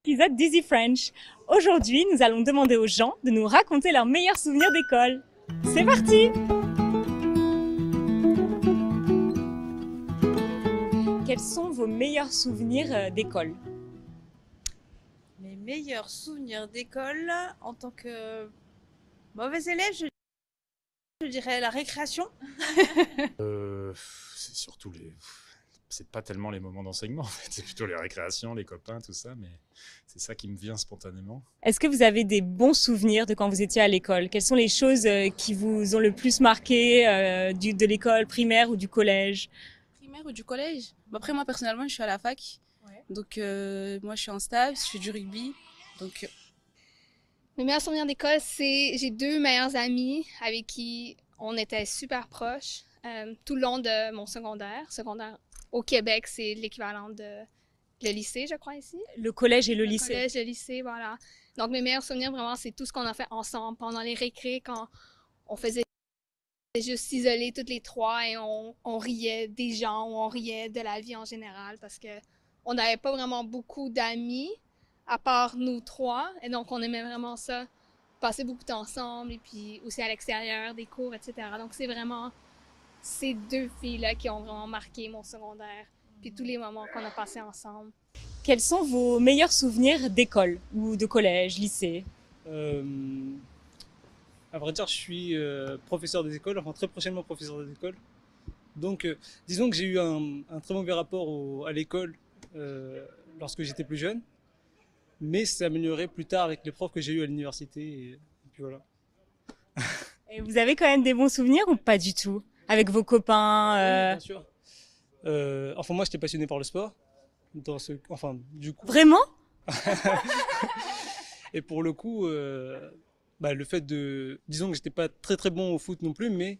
Épisode d'Easy French. Aujourd'hui, nous allons demander aux gens de nous raconter leurs meilleurs souvenirs d'école. C'est parti! Quels sont vos meilleurs souvenirs d'école? Mes meilleurs souvenirs d'école en tant que mauvais élève, je dirais la récréation. C'est surtout les. C'est pas tellement les moments d'enseignement, en fait. C'est plutôt les récréations, les copains, tout ça, mais c'est ça qui me vient spontanément. Est-ce que vous avez des bons souvenirs de quand vous étiez à l'école? Quelles sont les choses qui vous ont le plus marqué de l'école primaire ou du collège? Primaire ou du collège? Après, moi, personnellement, je suis à la fac. Ouais. Donc, moi, je suis en stage, je fais du rugby. Donc, Mes meilleurs souvenirs d'école, c'est j'ai deux meilleurs amis avec qui on était super proches tout le long de mon secondaire. Secondaire au Québec, c'est l'équivalent de le lycée, je crois, ici. Le collège et le Le lycée. collège, le lycée, voilà. Donc, mes meilleurs souvenirs, vraiment, c'est tout ce qu'on a fait ensemble pendant les récrés, quand on faisait juste s'isoler toutes les trois et on riait des gens ou on riait de la vie en général parce que on n'avait pas vraiment beaucoup d'amis à part nous trois et donc on aimait vraiment ça, passer beaucoup de temps ensemble et puis aussi à l'extérieur des cours, etc. Donc c'est vraiment ces deux filles-là qui ont vraiment marqué mon secondaire puis tous les moments qu'on a passés ensemble. Quels sont vos meilleurs souvenirs d'école ou de collège, lycée? Euh, à vrai dire, je suis professeur des écoles, enfin très prochainement professeur des écoles. Donc, disons que j'ai eu un très mauvais rapport à l'école euh, lorsque j'étais plus jeune, mais c'est amélioré plus tard avec les profs que j'ai eu à l'université. Et puis voilà. Et vous avez quand même des bons souvenirs ou pas du tout? Avec vos copains Oui, bien sûr. Enfin, moi, j'étais passionné par le sport. Enfin, du coup. Vraiment? Et pour le coup, le fait de. Disons que j'étais pas très très bon au foot non plus, mais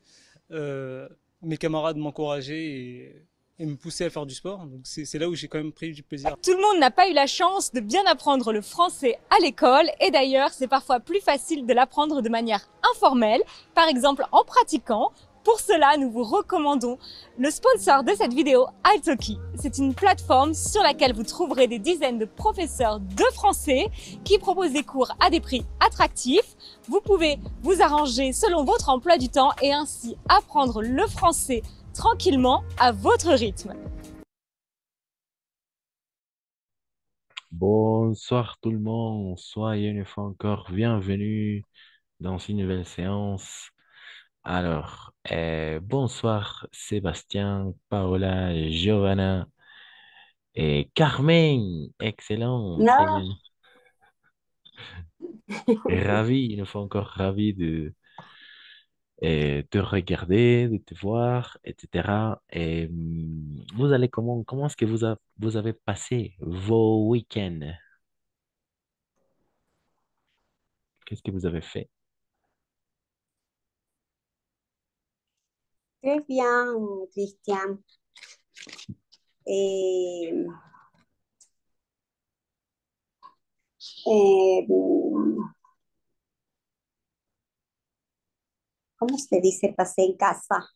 euh, mes camarades m'encourageaient et me poussaient à faire du sport. Donc c'est là où j'ai quand même pris du plaisir. Tout le monde n'a pas eu la chance de bien apprendre le français à l'école et d'ailleurs c'est parfois plus facile de l'apprendre de manière informelle, par exemple en pratiquant. Pour cela, nous vous recommandons le sponsor de cette vidéo, Italki. C'est une plateforme sur laquelle vous trouverez des dizaines de professeurs de français qui proposent des cours à des prix attractifs. Vous pouvez vous arranger selon votre emploi du temps et ainsi apprendre le français tranquillement à votre rythme. Bonsoir tout le monde, soyez une fois encore bienvenue dans une nouvelle séance. Alors, bonsoir Sébastien, Paola, Giovanna et Carmen. Excellent, très Non, bien. Ravi, une fois encore ravi de te regarder, de te voir, etc. Et vous allez comment est-ce que vous avez passé vos week-ends? Qu'est-ce que vous avez fait? très bien, Christian. Eh, eh, ¿Cómo se dice? Pasé en casa.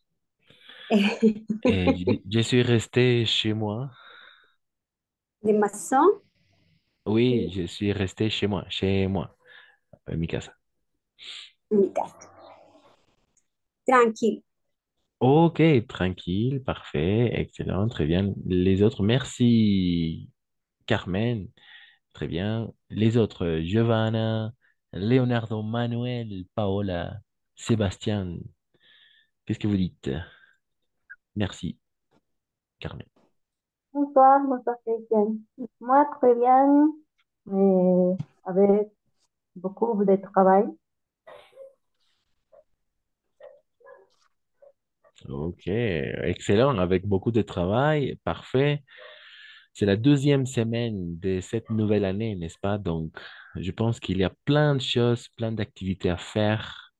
Et je suis resté chez moi. De maçon, Oui, je suis resté chez moi, mi casa. en mi casa. Tranquilo. Ok, tranquille, parfait, excellent, très bien. Les autres, merci Carmen, très bien. Les autres, Giovanna, Leonardo, Manuel, Paola, Sébastien, qu'est-ce que vous dites? Merci, Carmen. Bonsoir, bonsoir Christiane. Moi, très bien, mais avec beaucoup de travail. Ok, excellent, avec beaucoup de travail, parfait. C'est la deuxième semaine de cette nouvelle année, n'est-ce pas? Donc, je pense qu'il y a plein de choses, plein d'activités à faire.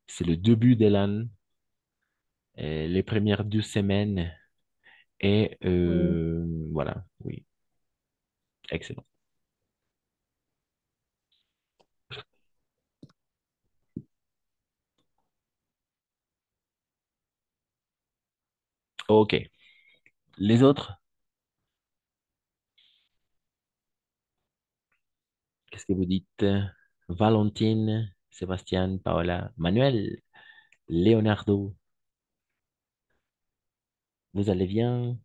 C'est le début de l'année, les premières 2 semaines. Et Oui. voilà, oui, excellent. Ok, les autres? Qu'est-ce que vous dites? Valentine, Sébastien, Paola, Manuel, Leonardo, vous allez bien?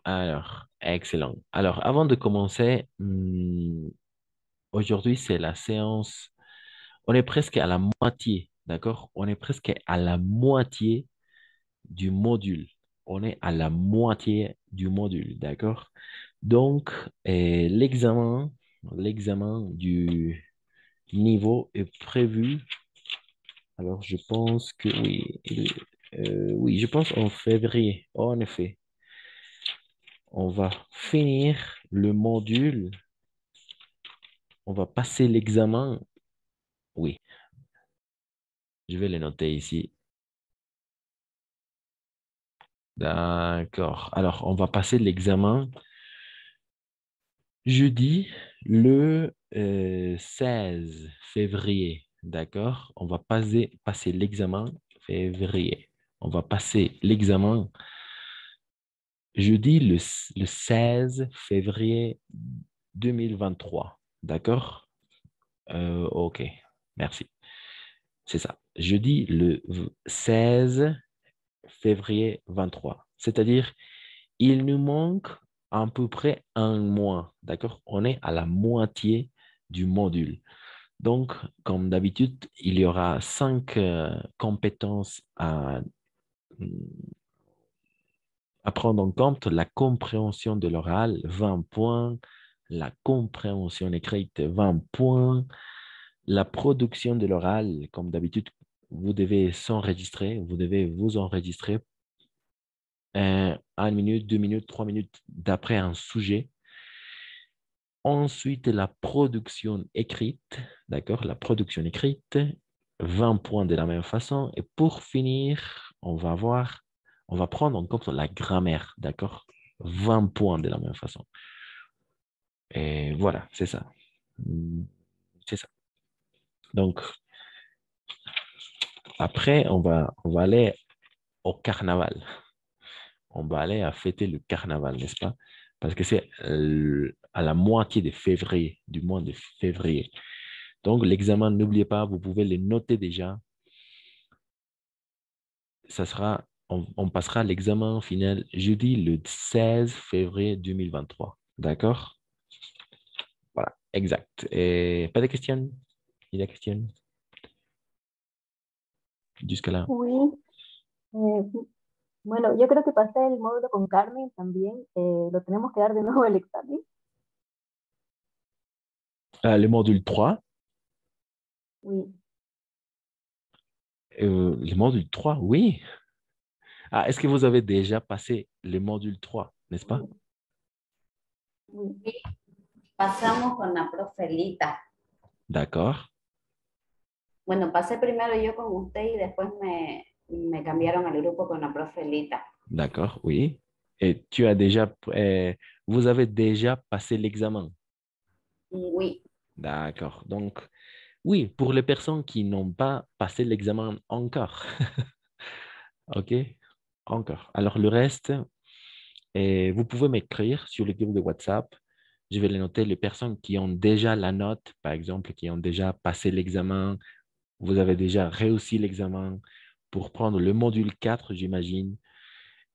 Alors, excellent. Alors, avant de commencer, aujourd'hui, c'est la séance. On est presque à la moitié, d'accord? On est presque à la moitié du module. On est à la moitié du module, d'accord? Donc, l'examen du niveau est prévu. Alors, je pense que oui. Oui, je pense en février. En effet, on va finir le module. On va passer l'examen. Oui, je vais le noter ici. D'accord. Alors, on va passer l'examen jeudi, le 16 février. D'accord? On va passer l'examen février. On va passer l'examen jeudi, le 16 février 2023. D'accord? OK. Merci. C'est ça. Jeudi, le 16 février 23. C'est-à-dire, il nous manque à peu près un mois. D'accord? On est à la moitié du module. Donc, comme d'habitude, il y aura 5 compétences à prendre en compte. La compréhension de l'oral, 20 points. La compréhension écrite, 20 points. La production de l'oral, comme d'habitude, vous devez s'enregistrer. Vous devez vous enregistrer 1 minute, 2 minutes, 3 minutes d'après un sujet. Ensuite, la production écrite, d'accord? La production écrite, 20 points de la même façon. Et pour finir, on va prendre en compte la grammaire, d'accord? 20 points de la même façon. Et voilà, c'est ça. C'est ça. Donc, après, on va aller au carnaval. On va aller à fêter le carnaval, n'est-ce pas? Parce que c'est à la moitié de février, du mois de février. Donc, l'examen, n'oubliez pas, vous pouvez le noter déjà. On passera l'examen final jeudi le 16 février 2023. D'accord? Voilà, exact. Et pas de questions? Il y a des questions? Jusque-là. Oui, bueno, yo creo que pasé el módulo con Carmen también. Lo tenemos que dar de nuevo el examen. Le module 3. Oui, Le module 3, oui. Ah, est-ce que vous avez déjà passé le module 3, n'est-ce pas? oui. Pasamos con la profe Lita. D'accord. Bueno, pasé primero yo con usted y después me cambiaron al grupo con la profe Lita. D'accord, oui. Et vous avez déjà passé l'examen. Oui. D'accord. Donc, oui, pour les personnes qui n'ont pas passé l'examen encore. OK? Encore. Alors, le reste, vous pouvez m'écrire sur le groupe de WhatsApp. Je vais les noter. Les personnes qui ont déjà la note, par exemple, qui ont déjà passé l'examen, vous avez déjà réussi l'examen pour prendre le module 4, j'imagine.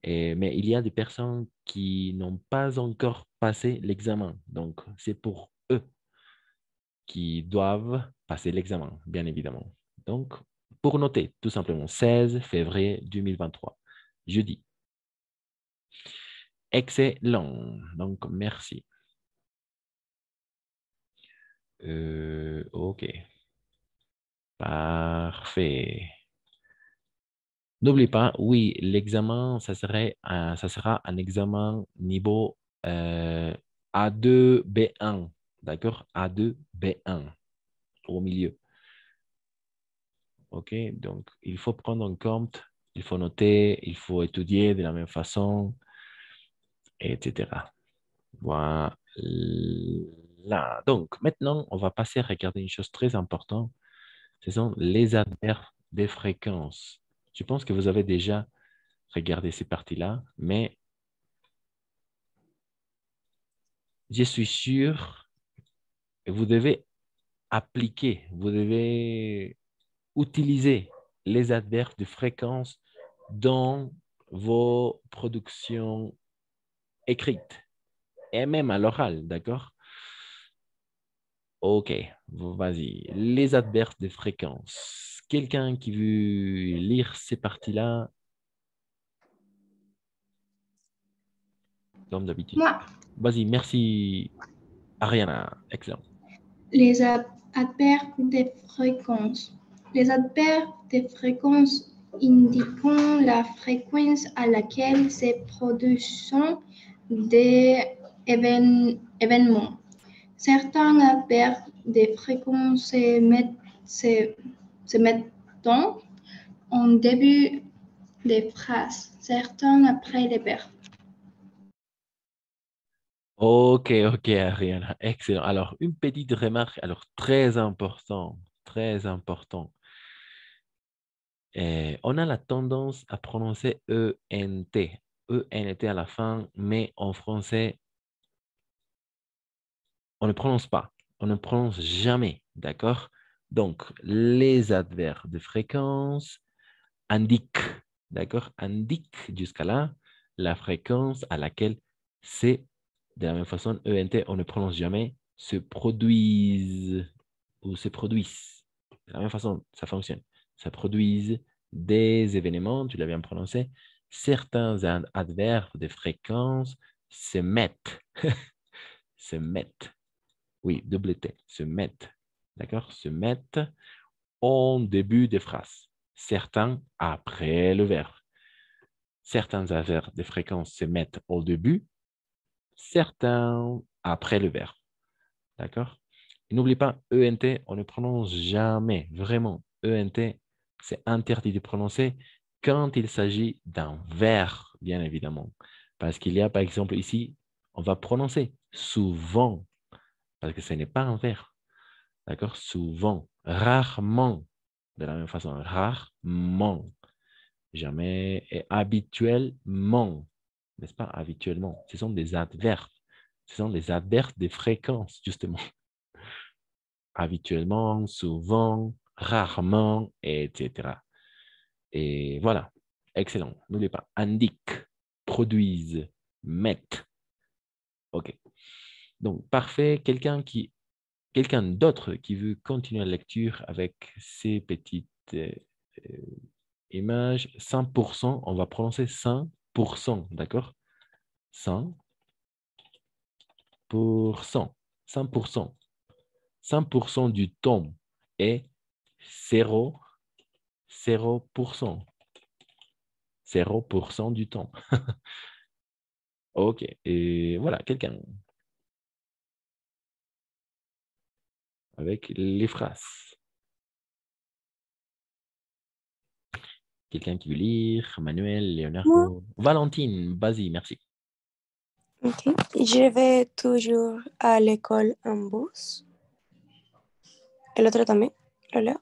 Mais il y a des personnes qui n'ont pas encore passé l'examen. Donc, c'est pour eux qui doivent passer l'examen, bien évidemment. Donc, pour noter, tout simplement, 16 février 2023, jeudi. Excellent. Donc, merci. OK. Parfait. N'oublie pas, oui, l'examen, ça sera un examen niveau A2, B1. D'accord? A2, B1 au milieu. OK? Donc, il faut prendre en compte, il faut noter, il faut étudier de la même façon, etc. Voilà. Donc, maintenant, on va passer à regarder une chose très importante. Ce sont les adverbes des fréquences. Je pense que vous avez déjà regardé ces parties-là, mais je suis sûr que vous devez appliquer, vous devez utiliser les adverbes de fréquence dans vos productions écrites et même à l'oral, d'accord? Ok, vas-y. Les adverbes de fréquence. Quelqu'un qui veut lire ces parties-là, comme d'habitude. Moi, Vas-y, merci, Ariana. Excellent. les adverbes de fréquence. Les adverbes de fréquence indiquent la fréquence à laquelle se produisent des événements. Certains adverbes de fréquence se mettent en début de phrase, certains après le verbe. Ok, ok, Ariana. Excellent. Alors, une petite remarque, alors très important, très important. On a la tendance à prononcer E-N-T. E-N-T à la fin, mais en français, on ne prononce pas. On ne prononce jamais, d'accord? Donc, les adverbes de fréquence indiquent, d'accord? Indiquent jusqu'à là la fréquence à laquelle c'est, de la même façon, ENT, on ne prononce jamais, se produisent ou se produisent. De la même façon, ça fonctionne. Ça produisent des événements, tu l'as bien prononcé. Certains adverbes de fréquence se mettent, se mettent. Oui, double T, se mettent. D'accord? Se mettent en début de phrase. Certains après le verbe. Certains adverbes de fréquence se mettent au début, certains après le verbe. D'accord? Et n'oublie pas, ENT, on ne prononce jamais, vraiment. ENT, c'est interdit de prononcer quand il s'agit d'un verbe, bien évidemment. Parce qu'il y a, par exemple, ici, on va prononcer souvent, parce que ce n'est pas un verbe. D'accord? Souvent, rarement, de la même façon, rarement, jamais et habituellement, n'est-ce pas? Habituellement, ce sont des adverbes. Ce sont des adverbes de fréquence, justement. Habituellement, souvent, rarement, etc. Et voilà, excellent. N'oubliez pas, indique, produisent, mettent. OK. Donc, parfait. Quelqu'un d'autre qui veut continuer la lecture avec ces petites euh, images, 100%, on va prononcer 100%, d'accord? 100%, 100%. 100% du temps est 0, 0%. 0% du temps. OK. Et voilà, quelqu'un avec les phrases. Quelqu'un qui veut lire, Manuel, Moi, Leonardo, Valentine, vas-y, merci. ok. Je vais toujours à l'école en bus. El otro también. ¿Lo leo?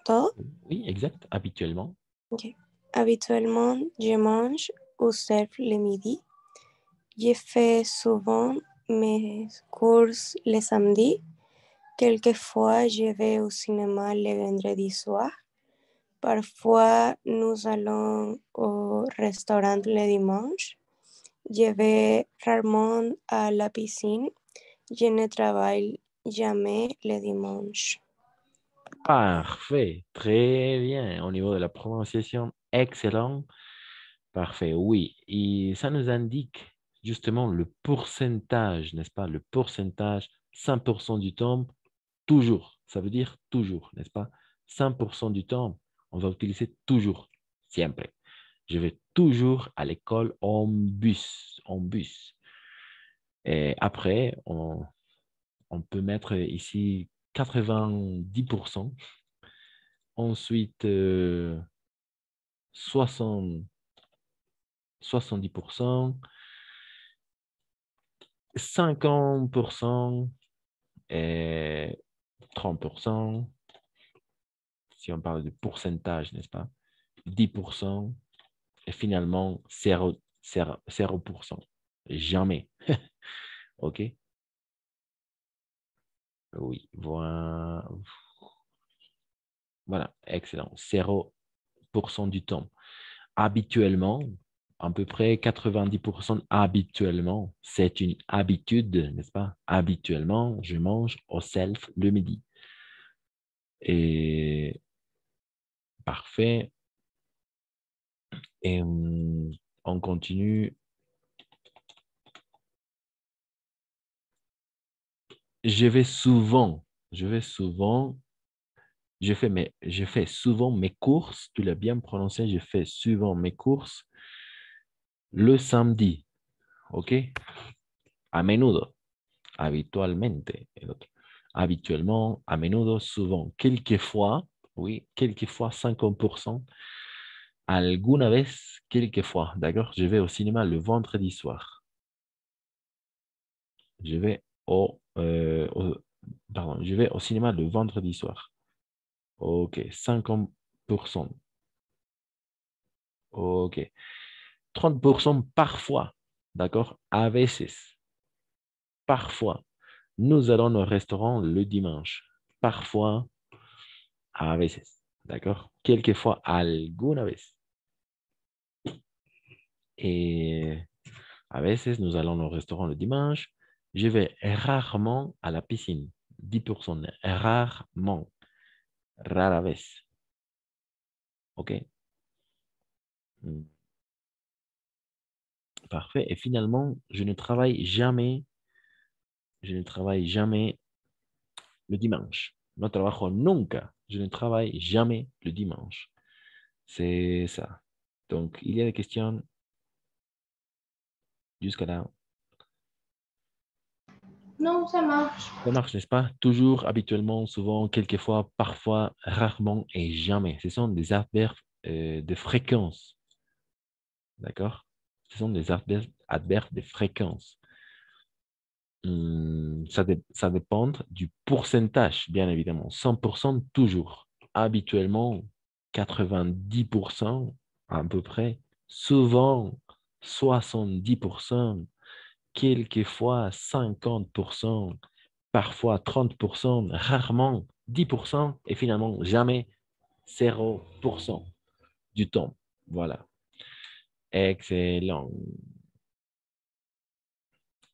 ¿Todo? Oui, exact, habituellement. Ok. Habituellement, je mange au cercle le midi. Je fais souvent mes courses le samedi. Quelquefois, je vais au cinéma le vendredi soir. Parfois, nous allons au restaurant le dimanche. Je vais rarement à la piscine. Je ne travaille jamais le dimanche. Parfait, très bien. Au niveau de la prononciation, excellent. Parfait, oui. Et ça nous indique justement le pourcentage, n'est-ce pas? Le pourcentage, 100% du temps, toujours. Ça veut dire toujours, n'est-ce pas? 100% du temps, on va utiliser toujours, siempre. Je vais toujours à l'école en bus, en bus. Et après, on peut mettre ici 90%. Ensuite, 60, 70%, 50% et 30%, si on parle de pourcentage, n'est-ce pas? 10% et finalement 0%. Jamais. OK? Oui, voilà. Voilà, excellent. 0% du temps. Habituellement, à peu près 90% habituellement, c'est une habitude, n'est-ce pas? Habituellement, je mange au self le midi. Et parfait. Et on continue. Je fais souvent, je fais souvent mes courses, tu l'as bien prononcé, je fais souvent mes courses le samedi, ¿ok? A menudo, habitualmente, el otro. Habituellement, a menudo, souvent, quelquefois, oui, quelquefois 50%, alguna vez, quelquefois, d'accord? Je vais au cinéma le vendredi soir. Je vais pardon, je vais au cinéma le vendredi soir. OK, 50%. OK. 30% parfois, d'accord? A veces. Parfois. Nous allons au restaurant le dimanche. Parfois, a veces. D'accord? Quelquefois, alguna vez. Et a veces, nous allons au restaurant le dimanche. Je vais rarement à la piscine. 10%. Rarement. Rara vez. OK? Parfait. Et finalement, je ne travaille jamais le dimanche. No trabajo nunca. Je ne travaille jamais le dimanche. C'est ça. Donc, il y a des questions jusqu'à là. Non, ça marche. Ça marche, n'est-ce pas? Toujours, habituellement, souvent, quelquefois, parfois, rarement et jamais. Ce sont des adverbes de fréquence. D'accord? Ce sont des adverbes de fréquence. Ça dépend du pourcentage, bien évidemment. 100% toujours. Habituellement, 90% à peu près. Souvent, 70%. Quelquefois, 50%. Parfois, 30%. Rarement, 10%. Et finalement, jamais 0% du temps. Voilà. Excellent.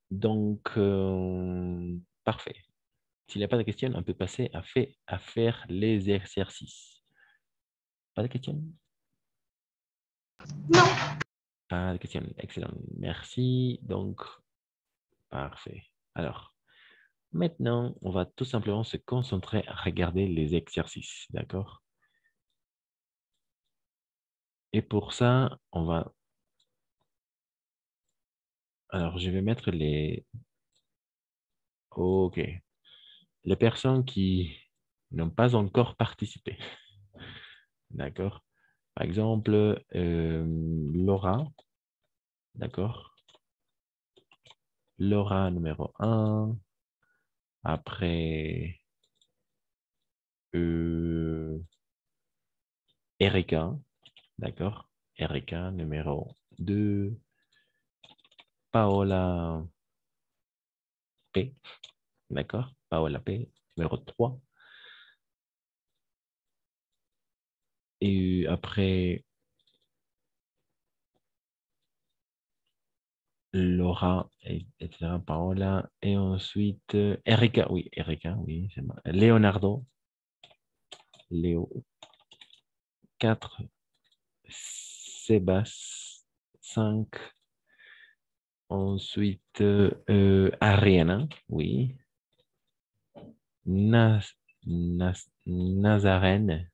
Donc, parfait. S'il n'y a pas de questions, on peut passer à faire les exercices. Pas de questions? Non. Pas de questions. Excellent. Merci. Donc, parfait. Alors, maintenant, on va tout simplement se concentrer à regarder les exercices. D'accord? Et pour ça, on va... Alors, je vais mettre les... OK. Les personnes qui n'ont pas encore participé. D'accord? Par exemple, Laura. D'accord? Laura numéro 1. Après, Erika. D'accord? Erika numéro 2. Paola P. D'accord? Paola P. Numéro 3. Et après, Laura, etc. Paola. Et ensuite, Erika. Oui, Erika, oui. Leonardo. Léo. 4. Sébastien. 5. Ensuite, Ariana. Oui. Nazarène.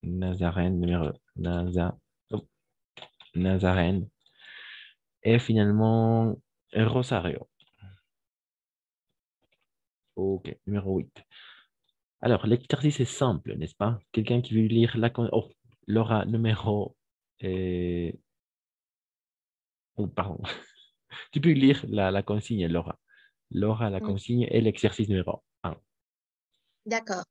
Nazarène, numéro Nazarène. Et finalement, Rosario. OK, numéro 8. Alors, l'exercice est simple, n'est-ce pas? Quelqu'un qui veut lire la... Oh, Laura, numéro... Oh, pardon. Tu peux lire la consigne, Laura. Laura, la consigne et l'exercice numéro 1. D'accord.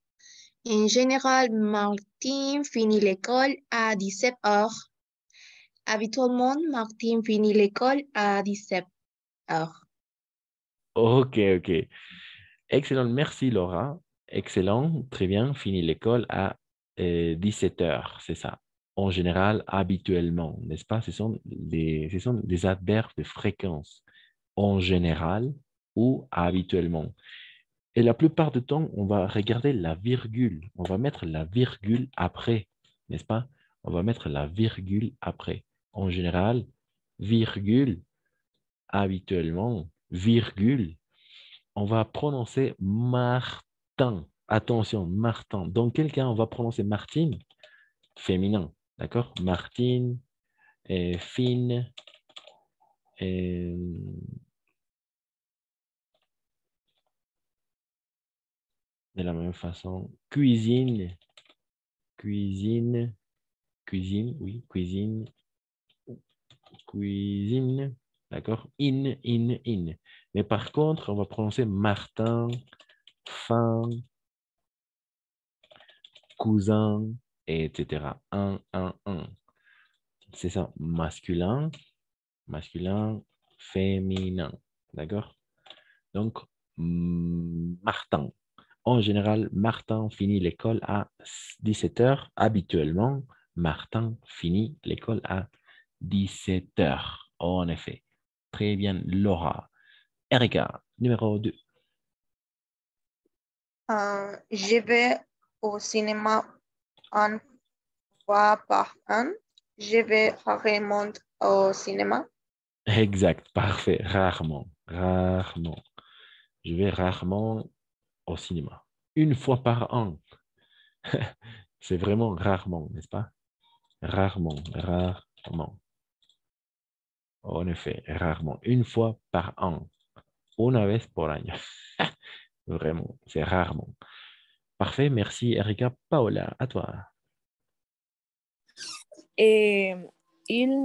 En général, Martin finit l'école à 17 heures. Habituellement, Martin finit l'école à 17 heures. Ok, ok. Excellent, merci Laura. Excellent, très bien. Fini l'école à 17 heures, c'est ça. En général, habituellement, n'est-ce pas? Ce sont des adverbes de fréquence. En général ou habituellement. Et la plupart du temps, on va regarder la virgule. On va mettre la virgule après, n'est-ce pas? On va mettre la virgule après. En général, virgule, habituellement, virgule. On va prononcer Martin. Attention, Martin. Dans quel cas on va prononcer Martine? Féminin, d'accord? Martine, fine, de la même façon. Cuisine, cuisine, cuisine, oui, cuisine, cuisine, d'accord? In. Mais par contre, on va prononcer Martin, fin, cousin, etc. Un. C'est ça, masculin, féminin, d'accord? Donc, Martin. En général, Martin finit l'école à 17 heures. Habituellement, Martin finit l'école à 17 heures. En effet. Très bien, Laura. Erika, numéro 2. Je vais au cinéma une fois par an. Je vais rarement au cinéma. Exact, parfait. Rarement. Je vais rarement au cinéma. Une fois par an. C'est vraiment rarement, n'est-ce pas? Rarement. En effet, rarement. Une fois par an. Una vez por año. Vraiment, c'est rarement. Parfait, merci Erika. Paola, à toi. Et il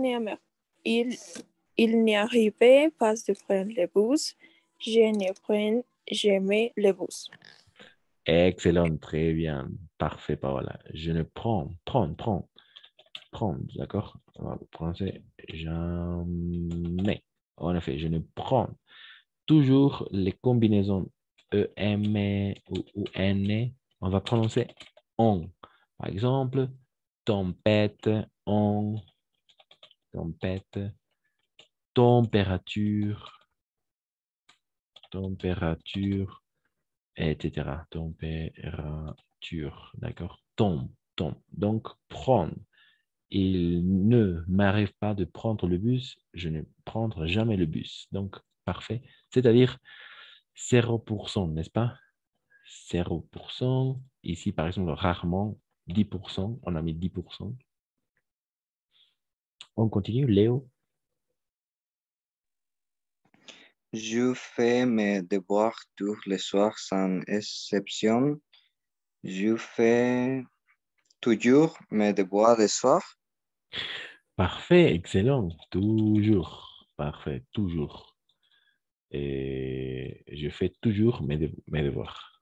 n'y arrivait pas de prendre le bus. Je ne prends jamais le bus. Excellent, très bien. Parfait, Paola. Je ne prends, d'accord? On va prononcer jamais. En effet, je ne prends toujours les combinaisons EM ou N. On va prononcer on. Par exemple, tempête, on, tempête, température, etc. Température, d'accord? Tombe. Donc, prendre. Il ne m'arrive pas de prendre le bus, je ne prendrai jamais le bus. Donc, parfait. C'est-à-dire 0%, n'est-ce pas? 0%. Ici, par exemple, rarement, 10%. On a mis 10%. On continue, Léo. Je fais mes devoirs tous les soirs sans exception. Je fais toujours mes devoirs le soir. Parfait, excellent. Toujours. Parfait, toujours. Et je fais toujours mes devoirs.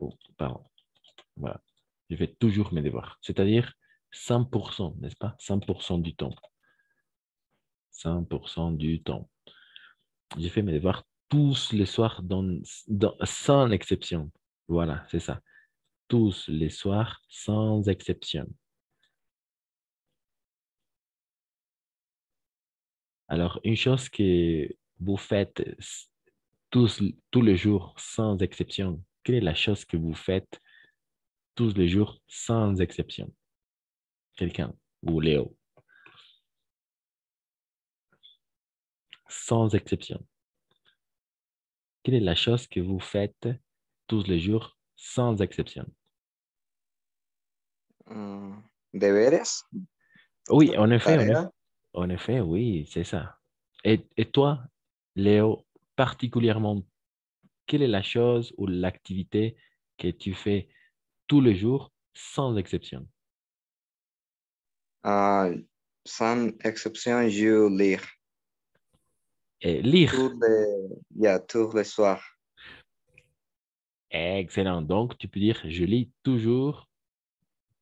Oh, pardon. Voilà. Je fais toujours mes devoirs. C'est-à-dire 100%, n'est-ce pas? 100% du temps. 100% du temps. Je fais mes devoirs tous les soirs sans exception. Voilà, c'est ça. Tous les soirs sans exception. Alors, une chose que vous faites tous les jours sans exception, quelle est la chose que vous faites tous les jours sans exception? Quelqu'un ou Léo? Sans exception. Quelle est la chose que vous faites tous les jours sans exception? ¿Deberes? Oui, en effet, Tarea. oui, c'est ça. Et toi, Léo, particulièrement, quelle est la chose ou l'activité que tu fais tous les jours sans exception? Sans exception, je lire. Et lire. Tous les soirs. Excellent. Donc, tu peux dire je lis toujours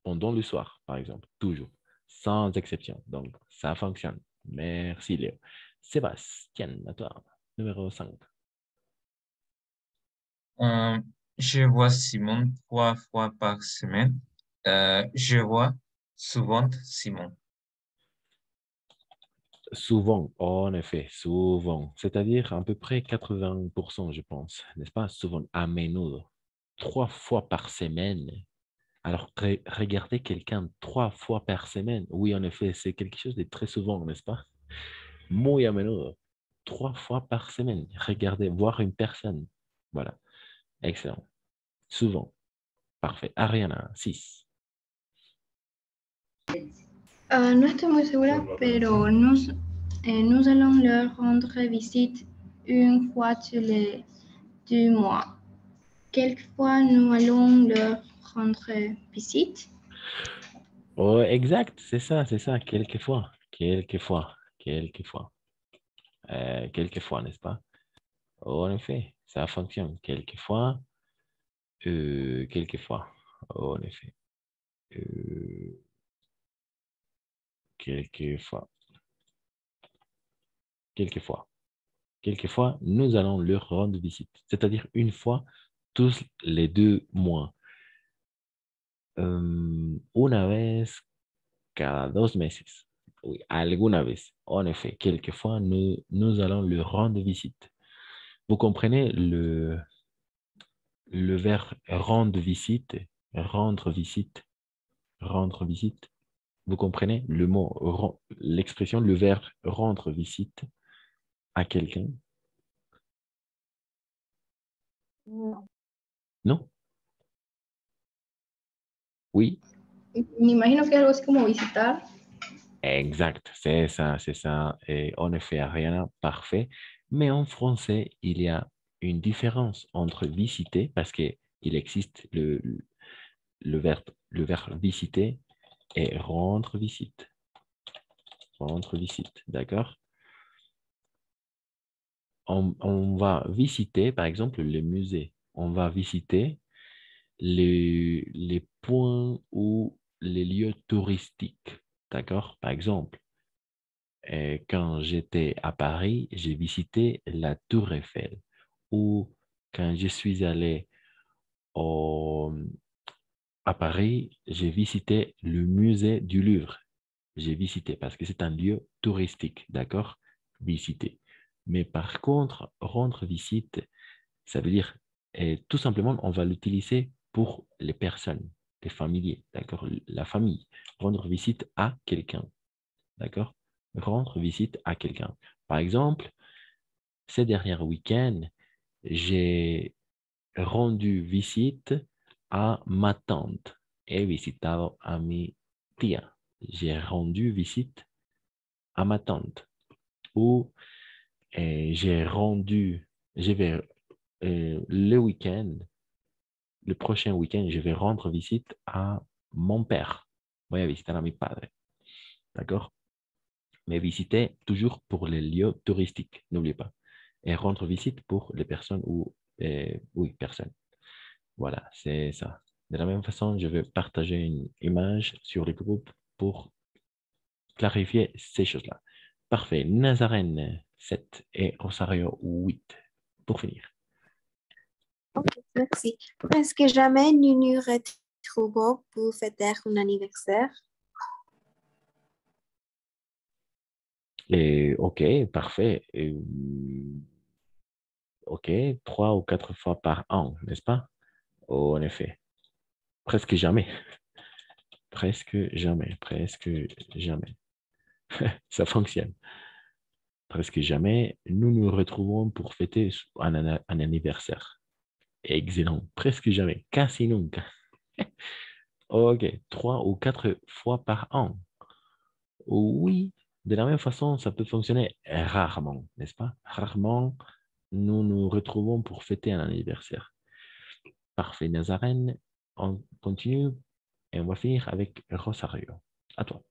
pendant le soir, par exemple. Toujours. Sans exception. Donc, ça fonctionne. Merci, Léo. Sébastien, à toi. Numéro 5. Euh, je vois Simon 3 fois par semaine. Je vois souvent Simon. Souvent, en effet, souvent. C'est-à-dire à peu près 80%, je pense. N'est-ce pas? Souvent, à menudo. 3 fois par semaine. Alors, regarder quelqu'un 3 fois par semaine, oui, en effet, c'est quelque chose de très souvent, n'est-ce pas? Muy a menudo. 3 fois par semaine. Regarder, voir une personne. Voilà. Excellent. Souvent. Parfait. Ariana, 6. No estoy muy segura, pero nous allons leur rendre visite une fois tous les 2 mois. Quelquefois, nous allons leur rendre visite. Oh, exact, c'est ça, c'est ça. Quelquefois, quelquefois, quelquefois. Quelquefois, n'est-ce pas? Oh, en effet, ça fonctionne. Quelquefois, quelquefois. Oh, en effet. Euh, quelquefois. Quelquefois. Quelquefois, nous allons leur rendre visite. C'est-à-dire une fois tous les 2 mois. Una vez cada 2 meses. Oui, alguna vez. En effet, quelquefois, nous allons leur rendre visite. Vous comprenez le verbe rendre visite, rendre visite, rendre visite. Vous comprenez le mot, l'expression, le verbe rendre visite à quelqu'un? No. Non? Oui? Me imagino que es algo así como visitar. Exact, c'est ça, c'est ça. Et en effet, Ariana, parfait. Mais en français, il y a une différence entre visiter, parce qu'il existe le verbe visiter et rendre visite. Rendre visite, d'accord? On va visiter, par exemple, les musées. On va visiter les points ou les lieux touristiques, d'accord? Par exemple, quand j'étais à Paris, j'ai visité la Tour Eiffel. Ou quand je suis allé au- à Paris, j'ai visité le musée du Louvre. J'ai visité parce que c'est un lieu touristique, d'accord? Visiter. Mais par contre, rendre visite, ça veut dire tout simplement, on va l'utiliser pour les personnes, les familiers, d'accord? La famille. Rendre visite à quelqu'un, d'accord? Rendre visite à quelqu'un. Par exemple, ces derniers week-ends, j'ai rendu visite a ma tante. He visitado a mi tía. J'ai rendu visite à ma tante. Ou j'ai rendu, je vais, le week-end, le prochain week-end, je vais rendre visite à mon père. Voy a visitar a mi padre. D'accord? Mais visiter toujours pour les lieux touristiques, n'oubliez pas. Et rendre visite pour les personnes ou, oui, personnes. Voilà, c'est ça. De la même façon, je vais partager une image sur le groupe pour clarifier ces choses-là. Parfait. Nazarène, 7 et Rosario, 8. Pour finir. Ok, merci. Est-ce que jamais nous nous retrouvons pour fêter un anniversaire? Et, ok, parfait. Ok, 3 ou 4 fois par an, n'est-ce pas? Oh, en effet. Presque jamais. Presque jamais. Presque jamais. Ça fonctionne. Presque jamais, nous nous retrouvons pour fêter un anniversaire. Excellent. Presque jamais. Casi nunca. Ok. 3 ou 4 fois par an. Oui. De la même façon, ça peut fonctionner rarement, n'est-ce pas? Rarement, nous nous retrouvons pour fêter un anniversaire. Parfait, Nazarène. On continue et on va finir avec Rosario. À toi.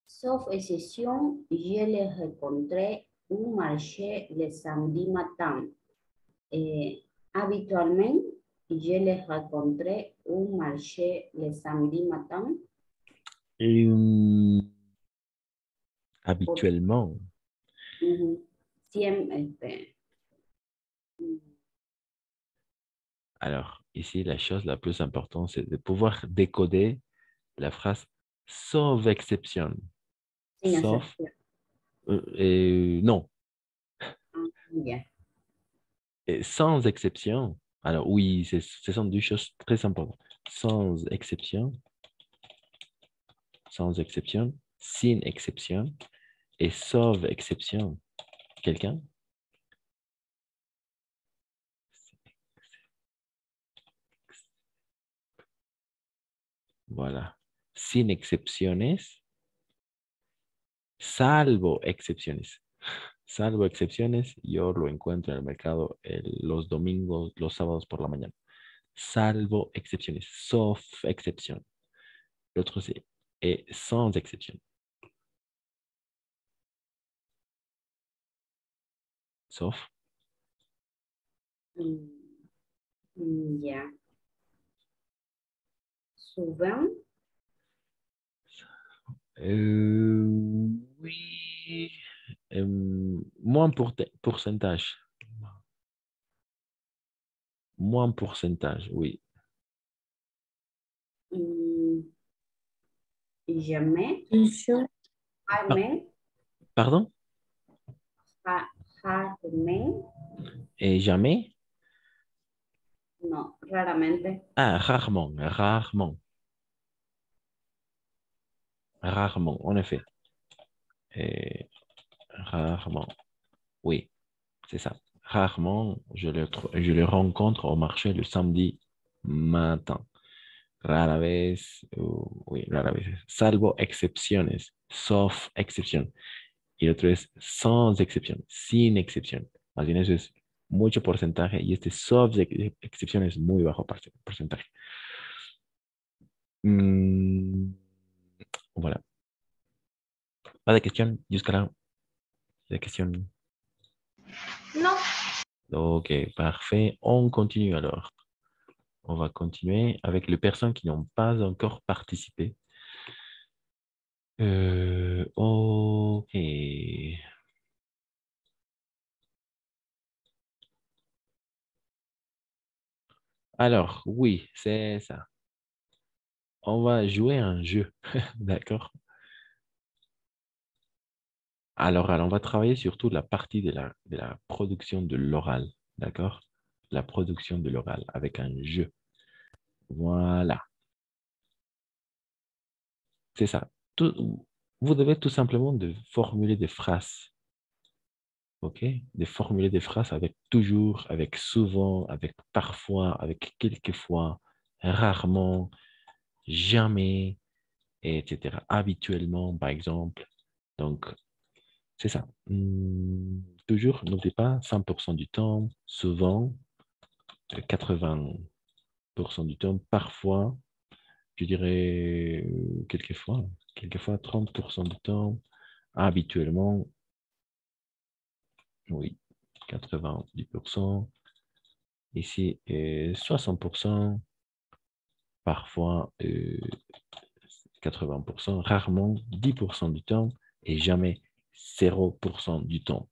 Sauf exception, je les rencontrais au marché le samedi matin. Habituellement, je les rencontrais au marché le samedi matin. Et, habituellement. Siempre, Alors, ici, la chose la plus importante, c'est de pouvoir décoder la phrase sauf exception. sin Sauf, excepción. non, Ya. sans exception. Alors, oui, ce sont deux choses très importantes. Sans exception, sin exception et sauf exception. Quelqu'un? Voilà. Sin excepciones, salvo excepciones. Salvo excepciones, yo lo encuentro en el mercado los domingos, los sábados por la mañana. Salvo excepciones, sauf exception. L'autre, c'est et sans exception. Sauf. Ya. Souvent, Oui. Moins pourcentage. Moins pourcentage, oui. jamais, Toujours. jamais, Pardon? raramente, Et jamais? no, raramente, Ah, rarement, rarement. Rarement, en effet. Et rarement. Oui, c'est ça. Rarement, je le rencontre au marché le samedi matin. Rara vez, oui, rara vez. Salvo excepciones, sauf excepción. Y el otro es sans excepción, sin excepción. Más bien eso es mucho porcentaje y este sauf excepción es muy bajo porcentaje. Voilà. Pas de question jusqu'à là. La question. Non. Ok, parfait. On continue alors. On va continuer avec les personnes qui n'ont pas encore participé. Ok. Alors, oui, c'est ça. On va jouer un jeu, d'accord? Alors, on va travailler surtout la partie de la production de l'oral, d'accord? La production de l'oral avec un jeu. Voilà. C'est ça. Vous devez tout simplement de formuler des phrases. OK? De formuler des phrases avec toujours, avec souvent, avec parfois, avec quelquefois, rarement, jamais, etc. Habituellement, par exemple. Donc, c'est ça. Toujours, n'oubliez pas, 100% du temps, souvent, 80% du temps, parfois, je dirais quelquefois 30% du temps, habituellement, oui, 90%, ici, 60%, parfois 80%, rarement 10% du temps et jamais 0% du temps.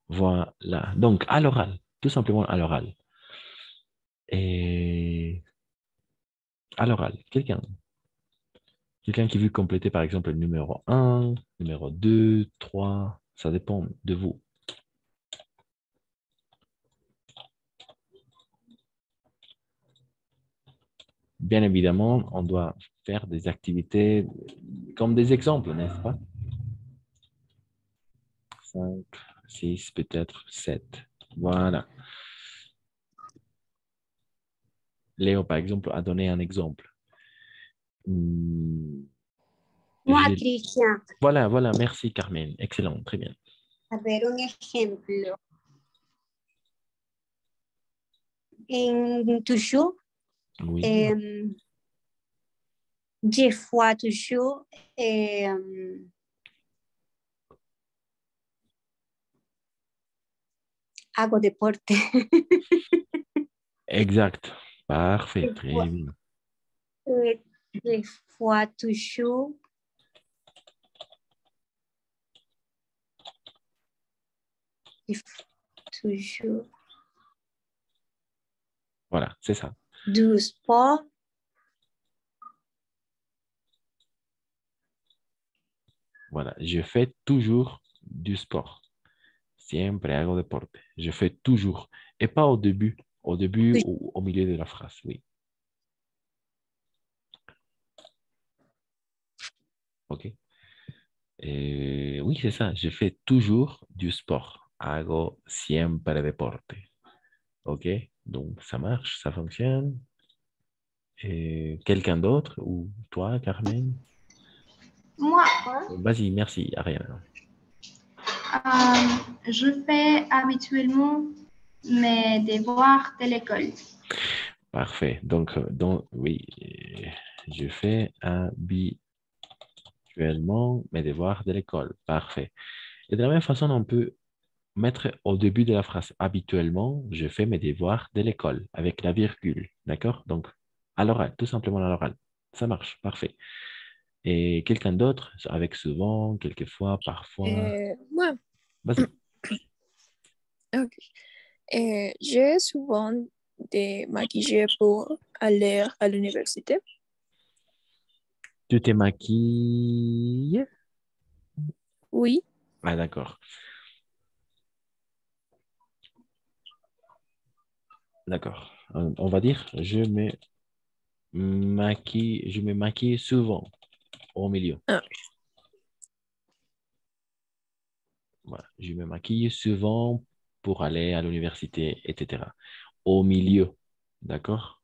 Voilà. Donc, à l'oral, tout simplement à l'oral. Et à l'oral, quelqu'un qui veut compléter par exemple le numéro 1, numéro 2, 3, ça dépend de vous. Bien évidemment, on doit faire des activités comme des exemples, n'est-ce pas? 5, 6, peut-être 7. Voilà. Léo, par exemple, a donné un exemple. Moi, Christian. Voilà, merci Carmen. Excellent, très bien. A ver, un ejemplo. En toujours, Oui. je vois toujours hago deporte. Exact. Parfait. Des Très fois, bien. des fois toujours, des fois toujours Voilà, c'est ça. du sport. Voilà. Je fais toujours du sport. Siempre hago deporte. Je fais toujours. Et pas au début. Au début ou au milieu de la phrase, oui. OK. Oui, c'est ça. Je fais toujours du sport. Hago siempre deporte. OK. Donc, ça marche, ça fonctionne. Quelqu'un d'autre ou toi, Carmen? Moi, Vas-y, merci, Ariane. je fais habituellement mes devoirs de l'école. Parfait. Donc oui, je fais habituellement mes devoirs de l'école. Parfait. Et de la même façon, on peut mettre au début de la phrase habituellement, je fais mes devoirs de l'école avec la virgule. D'accord? Donc, à l'oral, tout simplement à l'oral. Ça marche. Parfait. Et quelqu'un d'autre avec souvent, quelquefois, parfois. Moi, Vas-y. ok. J'ai souvent des maquillés pour aller à l'université. Tu te maquilles? Oui. Ah, d'accord. D'accord. On va dire, je me maquille souvent au milieu. Ah. Voilà. Je me maquille souvent pour aller à l'université, etc. Au milieu. D'accord?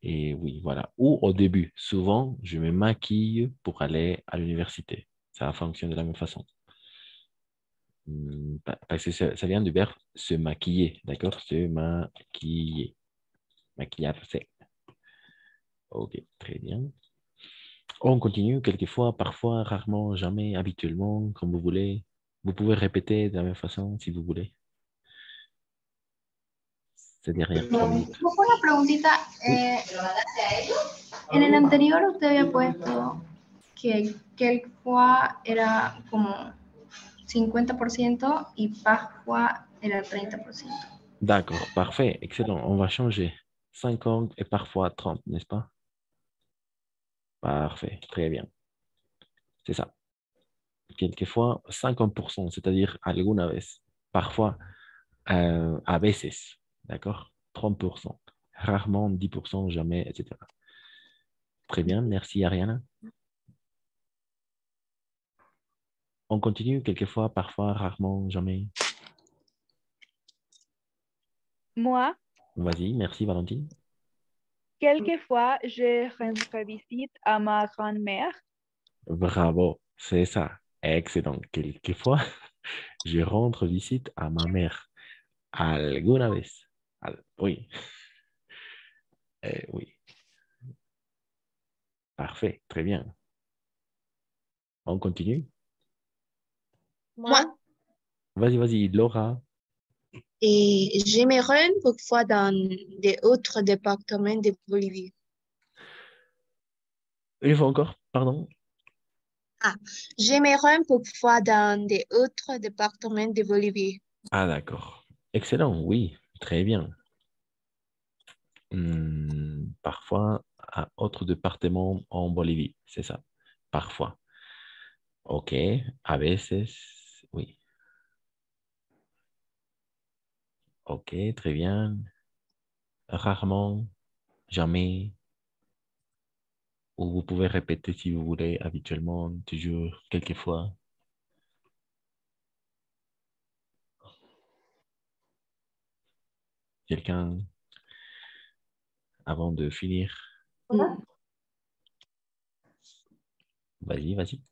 Et oui, voilà. Ou au début. Souvent, je me maquille pour aller à l'université. Ça fonctionne de la même façon. Parce que ça vient du verbe se maquiller. D'accord? Se maquiller. Maquillarse. Ok, très bien. On continue quelquefois, parfois, rarement, jamais, habituellement, comme vous voulez. Vous pouvez répéter de la même façon si vous voulez. Ces dernières 3 minutes. Una preguntita. En el anterior usted había puesto que quelquefois era como 50% y parfois era 30%. D'accord, parfait, excellent. On va changer. 50 et parfois 30, n'est-ce pas? Parfait, très bien. C'est ça. Quelquefois 50%, c'est-à-dire alguna vez. Parfois, a veces. D'accord? 30%. Rarement 10%, jamais, etc. Très bien, merci Ariana. On continue quelquefois, parfois, rarement, jamais. Moi, Vas-y, merci Valentine. quelquefois, je rends visite à ma grand-mère. Bravo, c'est ça. Excellent. Quelquefois, je rentre visite à ma mère. Alguna vez. Oui. Oui. Parfait, très bien. On continue. Moi, Vas-y, vas-y, Laura. je me rends parfois dans d'autres départements de Bolivie. Une fois encore, pardon. Ah, je me rends parfois dans d'autres départements de Bolivie. Ah, d'accord. Excellent, oui, très bien. Parfois, à autre département en Bolivie, c'est ça. Parfois. Ok, a veces, oui. Ok, très bien. Rarement, jamais. Ou vous pouvez répéter si vous voulez, habituellement, toujours, quelquefois. Quelqu'un avant de finir? Vas-y, vas-y.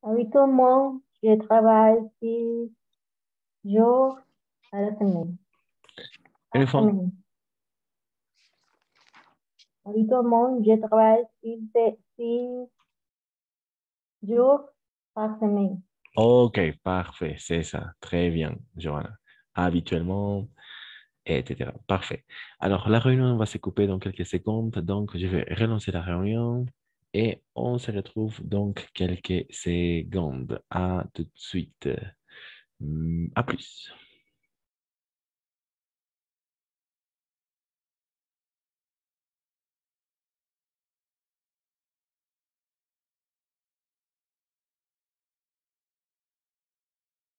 Habituellement, je travaille 6 jours à la semaine. Une fois. Habituellement, je travaille 6 jours par semaine. Ok, parfait, c'est ça. Très bien, Johanna. Habituellement, etc. Parfait. Alors, la réunion va se couper dans quelques secondes, donc je vais relancer la réunion et on se retrouve donc quelques secondes. À tout de suite. À plus.